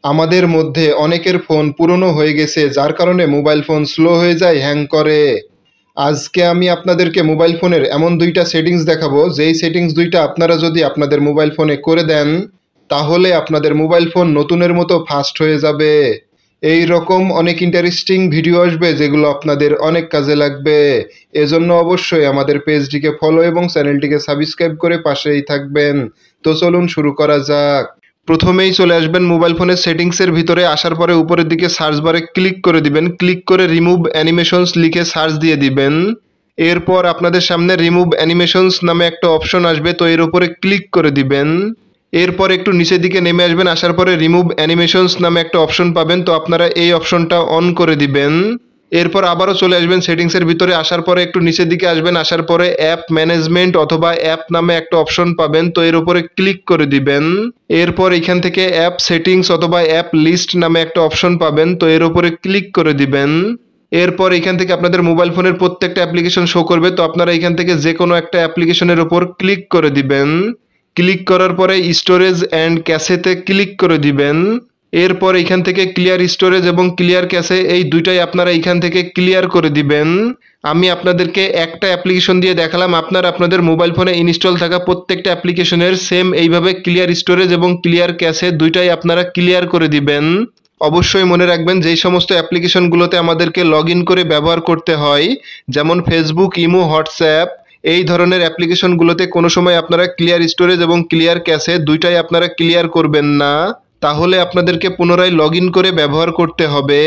আমাদের মধ্যে অনেকের ফোন পুরনো হয়ে গেছে, যার কারণে মোবাইল ফোন স্লো হয়ে যায়, হ্যাং করে। আজকে আমি আপনাদেরকে মোবাইল ফোনের এমন দুইটা সেটিংস দেখাবো, যেই সেটিংস দুইটা আপনারা যদি আপনাদের মোবাইল ফোনে করে দেন, তাহলে আপনাদের মোবাইল ফোন নতুনের মতো ফাস্ট হয়ে যাবে। এই রকম অনেক ইন্টারেস্টিং ভিডিও আসবে যেগুলো আপনাদের অনেক কাজে লাগবে। এজন্য অবশ্যই আমাদের পেজটিকে ফলো এবং চ্যানেলটিকে সাবস্ক্রাইব করে পাশেই থাকবেন। তো চলুন শুরু করা যাক। প্রথমেই চলে আসবেন মোবাইল ফোনের সেটিংসের ভিতরে। আসার পরে উপরের দিকে সার্চ বারে ক্লিক করে দিবেন। ক্লিক করে রিমুভ অ্যানিমেশনস লিখে সার্চ দিয়ে দিবেন। এরপর আপনাদের সামনে রিমুভ অ্যানিমেশনস নামে একটা অপশন আসবে, তো এর উপরে ক্লিক করে দিবেন। এরপর একটু নিচের দিকে নেমে আসবেন। আসার পরে রিমুভ অ্যানিমেশনস নামে একটা অপশন পাবেন, তো আপনারা এই অপশনটা অন করে দিবেন। এরপর আবারও চলে আসবেন সেটিংসের ভিতরে। আসার পরে একটু নিচের দিকে আসবেন। আসার পরে অ্যাপ ম্যানেজমেন্ট অথবা অ্যাপ নামে একটা অপশন পাবেন, তো এর উপরে ক্লিক করে দিবেন। এরপর এখান থেকে অ্যাপ সেটিংস অথবা অ্যাপ লিস্ট নামে একটা অপশন পাবেন, তো এর উপরে ক্লিক করে দিবেন। এরপর এখান থেকে আপনাদের মোবাইল ফোনের প্রত্যেকটা অ্যাপ্লিকেশন শো করবে, তো আপনারা এখান থেকে যে কোনো একটা অ্যাপ্লিকেশনের উপর ক্লিক করে দিবেন। ক্লিক করার পরে স্টোরেজ অ্যান্ড ক্যাশেতে ক্লিক করে দিবেন। এরপর এখান থেকে ক্লিয়ার স্টোরেজ এবং ক্লিয়ার ক্যাশে এই দুইটাই আপনারা এখান থেকে ক্লিয়ার করে দিবেন। আমি আপনাদেরকে একটা অ্যাপ্লিকেশন দিয়ে দেখালাম, আপনারা আপনাদের মোবাইল ফোনে ইনস্টল থাকা প্রত্যেকটা অ্যাপ্লিকেশনের সেম এইভাবে ক্লিয়ার স্টোরেজ এবং ক্লিয়ার ক্যাশে দুইটাই আপনারা ক্লিয়ার করে দিবেন। অবশ্যই মনে রাখবেন, যেই সমস্ত অ্যাপ্লিকেশনগুলোতে আমাদেরকে লগ ইন করে ব্যবহার করতে হয়, যেমন ফেসবুক, ইমো, হোয়াটসঅ্যাপ, এই ধরনের অ্যাপ্লিকেশনগুলোতে কোনো সময় আপনারা ক্লিয়ার স্টোরেজ এবং ক্লিয়ার ক্যাশে দুইটাই আপনারা ক্লিয়ার করবেন না, তাহলে আপনাদেরকে পুনরায় লগ ইন করে ব্যবহার করতে হবে।